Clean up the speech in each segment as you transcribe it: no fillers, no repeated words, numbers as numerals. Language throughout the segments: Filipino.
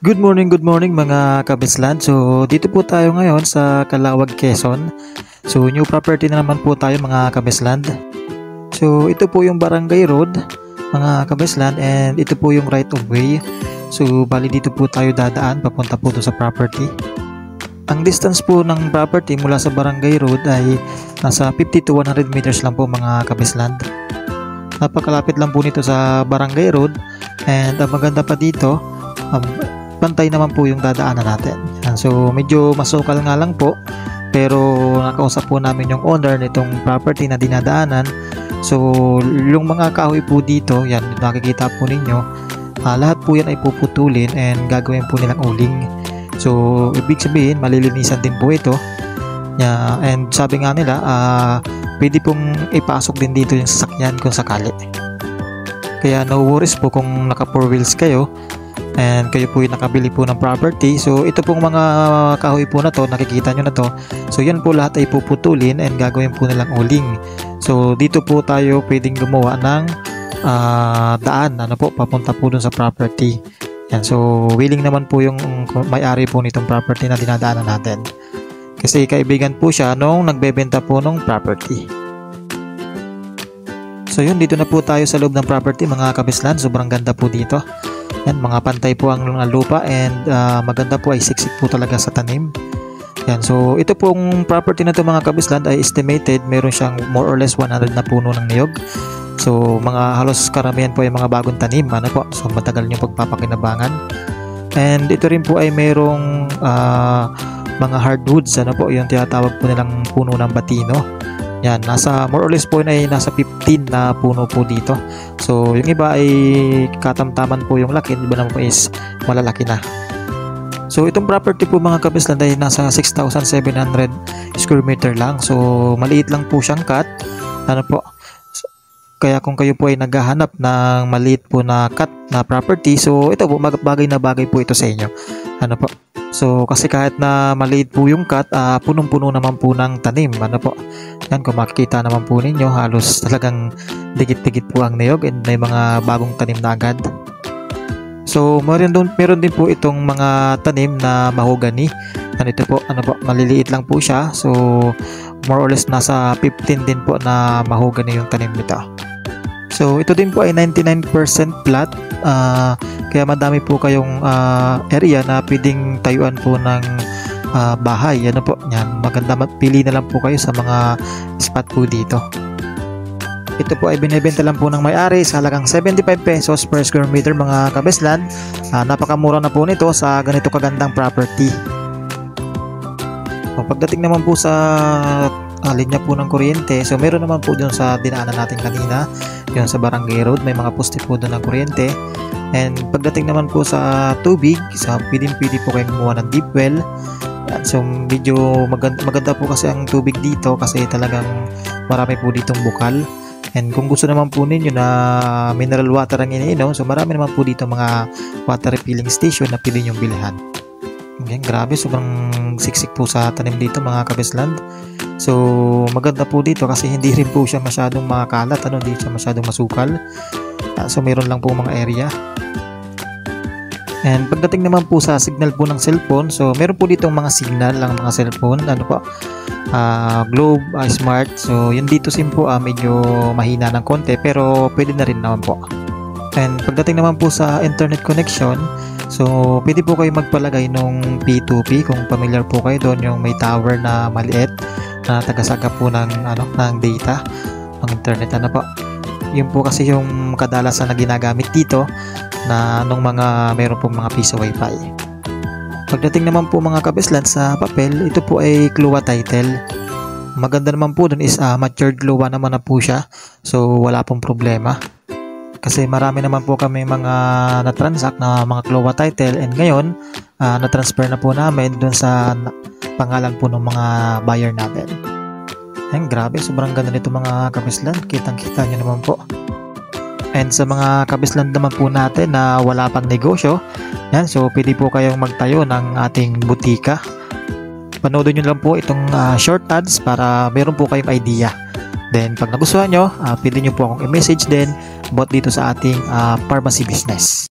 Good morning mga kabislan. So dito po tayo ngayon sa Calawag, Quezon. So new property na naman po tayo mga kabislan. So ito po yung Barangay Road mga kabislan, and ito po yung right of way. So bali dito po tayo dadaan papunta po doon sa property. Ang distance po ng property mula sa Barangay Road ay nasa 50 to 100 meters lang po mga kabislan. Napakalapit lang po nito sa Barangay Road, and ang maganda pa dito, pantay naman po yung dadaanan natin. So medyo masukal nga lang po, pero nakausap po namin yung owner nitong property na dinadaanan. So yung mga kahoy po dito, yan nakikita po ninyo, lahat po yan ay puputulin and gagawin po nilang uling. So ibig sabihin malilinisan din po ito. And sabi nga nila, pwede pong ipasok din dito yung sasakyan kung sakali. Kaya no worries po kung naka 4 wheels kayo and kayo po yung nakabili po ng property. So ito pong mga kahoy po na to, nakikita nyo na to, so yan po lahat ay puputulin and gagawin po nilang uling. So dito po tayo pwedeng gumawa ng daan po papunta po dun sa property. Yan, so willing naman po yung may-ari po nitong property na dinadaanan natin, kasi kaibigan po siya nung nagbebenta po ng property. So yun, dito na po tayo sa loob ng property mga kabislan. Sobrang ganda po dito. Yan, mga pantay po ang lupa, and maganda po, ay siksik po talaga sa tanim. Yan, so ito pong property na to mga kabislan ay estimated meron siyang more or less 100 na puno ng niyog. So mga halos karamihan po ay mga bagong tanim, so matagal yung pagpapakinabangan. And ito rin po ay merong mga hardwoods, yung tinatawag po nilang puno ng batino. Yan, nasa more or less po ay nasa 15 na puno po dito. So yung iba ay katamtaman po yung laki, iba naman po is malalaki na. So itong property po mga kabislan ay nasa 6,700 square meter lang. So maliit lang po siyang cut. Kaya kung kayo po ay naghahanap ng maliit po na cut na property, so ito po bagay na bagay po ito sa inyo. So kasi kahit na maliit po yung cut, punong-puno naman po ng tanim. Yan, kung makikita naman po ninyo, halos talagang dikit-dikit po ang niyog, and may mga bagong tanim na agad. So meron din po itong mga tanim na mahogany. Ito po, maliliit lang po siya. So more or less nasa 15 din po na mahogany yung tanim nito. So ito din po ay 99% flat. Kaya madami po kayong area na pwedeng tayuan po ng bahay. Yan, maganda, pili na lang po kayo sa mga spot po dito. Ito po ay binibenta lang po ng may-ari sa halagang 75 pesos per square meter mga kabislan. Napakamura na po nito sa ganito kagandang property. Pagdating naman po sa linya po ng kuryente, so meron naman po dun sa dinaanan natin kanina, yun sa Barangay Road, may mga poste po doon ng kuryente. And pagdating naman po sa tubig, pwede po kayong gumawa ng deep well. So medyo maganda po kasi ang tubig dito, kasi talagang marami po ditong bukal. And kung gusto naman po ninyo na mineral water ang iniinom, so marami naman po dito mga water refilling station na pwede nyong bilhan. Okay, grabe, sobrang siksik po sa tanim dito mga kabisland. So maganda po dito kasi hindi rin po siya masyadong makakalat, hindi siya masyadong masukal. So meron lang po mga area. And pagdating naman po sa signal po ng cellphone, so meron po ditong mga signal ng mga cellphone, Globe, Smart. So yun dito SIM po, medyo mahina ng konti, pero pwede na rin naman po. And pagdating naman po sa internet connection, so pwede po kayo magpalagay nung P2P kung familiar po kayo doon, yung may tower na maliit na tagasagap po ng data ng internet. Yun po kasi yung kadalasan na ginagamit dito na nung meron pong mga piso wifi. Pagdating naman po mga kabislan sa papel, ito po ay CLUA title. Maganda naman po dun is matured CLUA naman na po siya, so wala pong problema. Kasi marami naman po kami mga na-transact na mga CLUA title, and ngayon na-transfer na po namin dun sa pangalan po ng mga buyer natin. Ayan, grabe, sobrang ganda nito mga kabislan, kitang-kita nyo naman po. And sa mga kabislan naman po natin na wala pang negosyo, yan, so pwede po kayong magtayo ng ating butika. Panoodin nyo lang po itong short ads para meron po kayong idea. Then pag nagustuhan nyo, pwede nyo po akong i-message din about dito sa ating pharmacy business.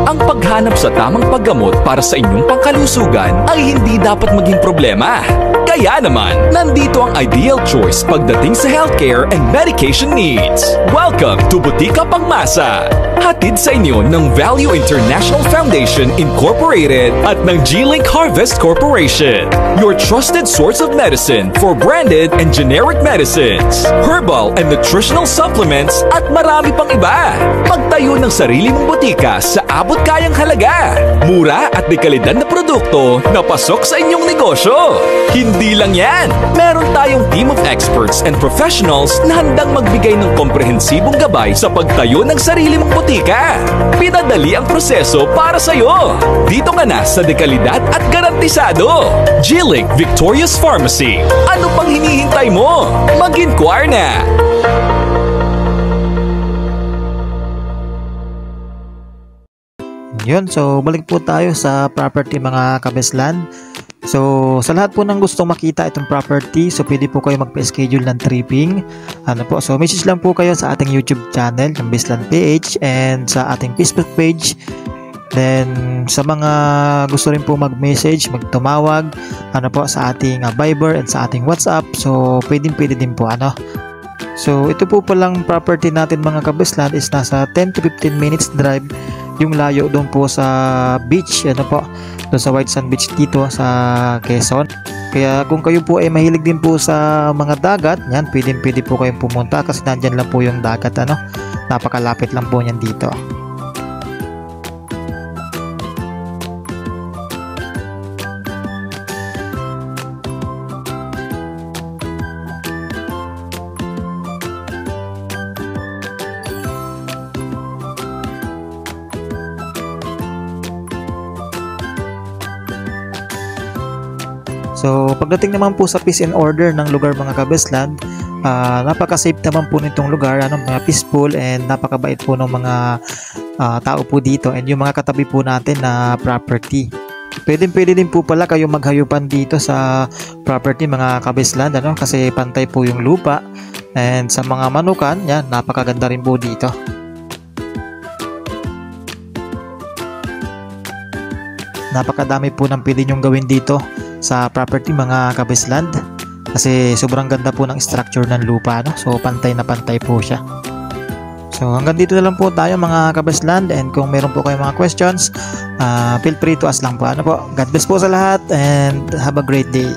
Ang paghahanap sa tamang paggamot para sa inyong pangkalusugan ay hindi dapat maging problema. Kaya naman, nandito ang ideal choice pagdating sa healthcare and medication needs. Welcome to Butika Pangmasa! Hatid sa inyo ng Value International Foundation Incorporated at ng G-Link Harvest Corporation. Your trusted source of medicine for branded and generic medicines, herbal and nutritional supplements at marami pang iba. Magtayo ng sarili mong butika sa abot kayang halaga. Mura at may kalidad na produkto na pasok sa inyong negosyo. Hindi lang yan, meron tayong team of experts and professionals na handang magbigay ng komprehensibong gabay sa pagtayo ng sarili mong butika. Pinadali ang proseso para sa'yo. Dito ka na sa dekalidad at garantisado. G-Link Victorious Pharmacy. Ano pang hinihintay mo? Mag-inquire na! Yun, so balik po tayo sa property mga kabeslan. So sa lahat po ng gustong makita itong property, so pwede po kayo magpa-schedule ng tripping. So message lang po kayo sa ating YouTube channel, yung Beslan PH, and sa ating Facebook page. Then sa mga gusto rin po mag-message, magtumawag sa ating Viber and sa ating WhatsApp, so pwede din po So ito po palang property natin mga kabeslan is nasa 10 to 15 minutes drive yung layo doon po sa beach, doon sa White Sand Beach dito sa Quezon. Kaya kung kayo po ay mahilig din po sa mga dagat, yan, pwede po kayong pumunta kasi nandyan lang po yung dagat, napakalapit lang po niyan dito. So pagdating naman po sa peace and order ng lugar mga kabeslan, napaka-safe naman po nitong lugar, mga peaceful and napakabait po ng mga tao po dito and yung mga katabi po natin na property. Pwede din po pala kayo maghayupan dito sa property mga kabeslan, kasi pantay po yung lupa, and sa mga manukan, yan, napakaganda rin po dito. Napakadami po ng pwede nyong gawin dito sa property mga kabesland kasi sobrang ganda po ng structure ng lupa, so pantay na pantay po siya. So hanggang dito na lang po tayo mga kabesland, and kung meron po kayong mga questions, feel free to ask lang po. God bless po sa lahat and have a great day.